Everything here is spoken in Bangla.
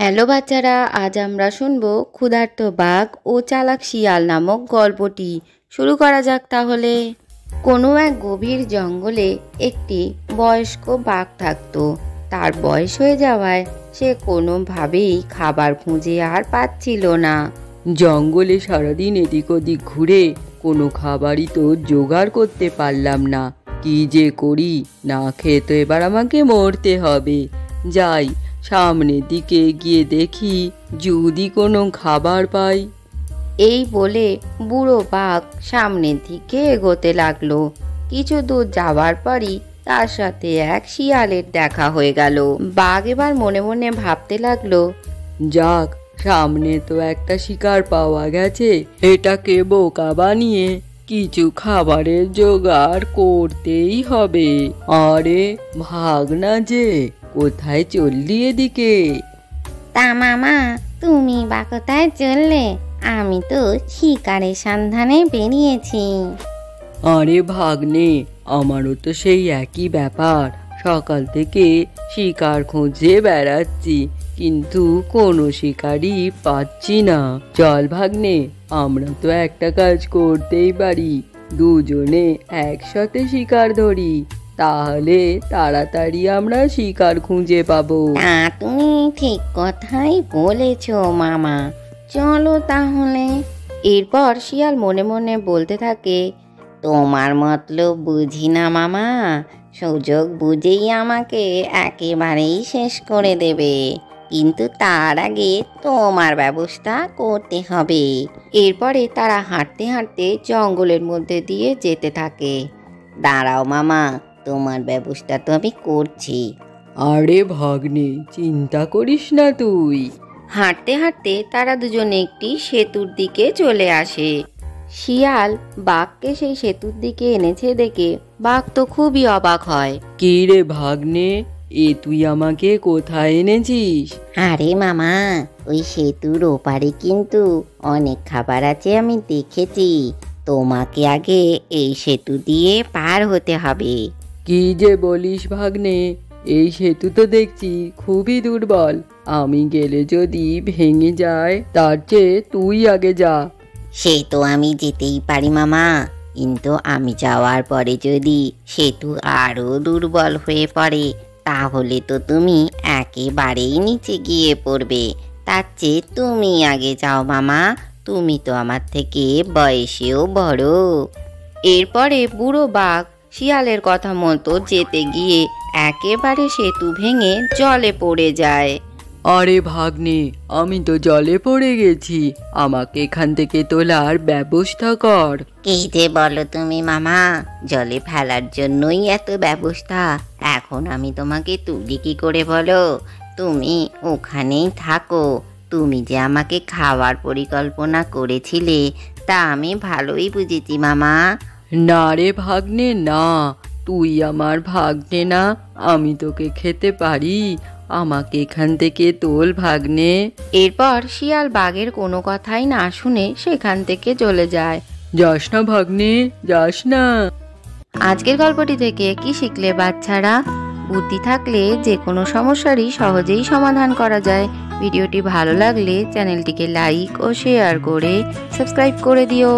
হ্যালো বাচ্চারা, আজ আমরা শুনবো ক্ষুধার্ত বাঘ ও চালাক শিয়াল নামক গল্পটি। শুরু করা যাক তাহলে। কোনো এক গভীর জঙ্গলে একটি বয়স্ক বাঘ থাকতো। তার বয়স হয়ে যাওয়ায় সে কোনোভাবেই খাবার খুঁজে আর পাচ্ছিল না। জঙ্গলে সারাদিন এদিক ওদিক ঘুরে কোনো খাবারই তো জোগাড় করতে পারলাম না। কি যে করি, না খেয়ে তো এবার আমাকে মরতে হবে। যাই, সামনের দিকে গিয়ে দেখি যদি কোনো খাবার পাই। এই বলে বুড়ো বাঘ সামনের দিকে এগোতে লাগলো। কিছু দূর যাওয়ার পরই তার সাথে এক শিয়ালের দেখা হয়ে গেল। বাঘ এবার মনে মনে ভাবতে লাগলো, যাক, সামনে তো একটা শিকার পাওয়া গেছে। এটাকে বোকা বানিয়ে কিছু খাবারের জোগাড় করতেই হবে। আরে ভাগ না যে, কোথায় চললি এদিকে? তা মামা, তুমি বা কোথায় চললে? আমি তো শিকারের সন্ধানে বেরিয়েছি। আরে ভাগ্নে, আমারও তো সেই একই ব্যাপার। সকাল থেকে শিকার খুঁজে বেড়াচ্ছি, কিন্তু কোনো শিকারই পাচ্ছি না। চল ভাগ্নে, আমরা তো একটা কাজ করতেই পারি। দুজনে একসাথে শিকার ধরি, তাহলে তাড়াতাড়ি আমরা শিকার খুঁজে পাবো। তা তুমি ঠিক কথাই বলেছো মামা, চলো তাহলে। এরপর শিয়াল মনে মনে বলতে থাকে, তোমার মতলব বুঝি না মামা, সুযোগ বুঝেই আমাকে একেবারেই শেষ করে দেবে, কিন্তু তার আগে তোমার ব্যবস্থা করতে হবে। এরপরে তারা হাঁটতে হাঁটতে জঙ্গলের মধ্যে দিয়ে যেতে থাকে। দাঁড়াও মামা, তোমার ব্যবস্থা তো আমি করছি। আরে ভাগ্নে, চিন্তা করিস না তুই। হাঁটতে হাঁটতে তারা দুজনে একটি সেতুর দিকে চলে আসে। শিয়াল বাঘকে সেই সেতুর দিকে এনেছে দেখে বাঘ তো খুবই অবাক হয়। কি রে ভাগ্নে, এ তুই আমাকে কোথায় এনেছিস? আরে মামা, ওই সেতুর ওপারে কিন্তু অনেক খাবার আছে, আমি দেখেছি। তোমাকে আগে এই সেতু দিয়ে পার হতে হবে। কি যে বলিস ভাগ্নে, এই সেতু তো দেখছি খুবই দুর্বল। আমি গেলে যদি ভেঙে যায়, তার চেয়ে তুই আগে যা। সে তো আমি যেতেই পারি মামা, কিন্তু আমি যাওয়ার পরে যদি সেতু আরো দুর্বল হয়ে পড়ে, তাহলে তো তুমি একেবারেই নিচে গিয়ে পড়বে। তার চেয়ে তুমি আগে যাও মামা, তুমি তো আমার থেকে বয়সেও বড়। এরপরে বুড়ো বাঘ শিয়ালের কথা মতো যেতে গিয়ে একেবারে সেতু ভেঙে জলে পড়ে যায়। আরে ভাগ্নে, আমি তো জলে পড়ে গেছি, আমাকে এখান থেকে তোলার ব্যবস্থা কর। কি যে বলো তুমি মামা, জলে ফেলার জন্যই এত ব্যবস্থা। এখন আমি তোমাকে তুলি কি করে বলো? তুমি ওখানেই থাকো। তুমি যে আমাকে খাওয়ার পরিকল্পনা করেছিলে, তা আমি ভালোই বুঝেছি মামা। না রে ভাগ্নে না, তুই আমার ভাগ্নে না, আমি তোকে খেতে পারি। আমাকে এখান থেকে তোল ভাগ্নে। এরপর শিয়াল বাঘের কোনো কথাই না শুনে সেখান থেকে চলে যায়। যাস না ভাগ্নে, যাস না। আজকের গল্পটি থেকে কি শিখলে বাচ্চারা? বুদ্ধি থাকলে যে কোনো সমস্যারই সহজেই সমাধান করা যায়। ভিডিওটি ভালো লাগলে চ্যানেলটিকে লাইক ও শেয়ার করে সাবস্ক্রাইব করে দিও।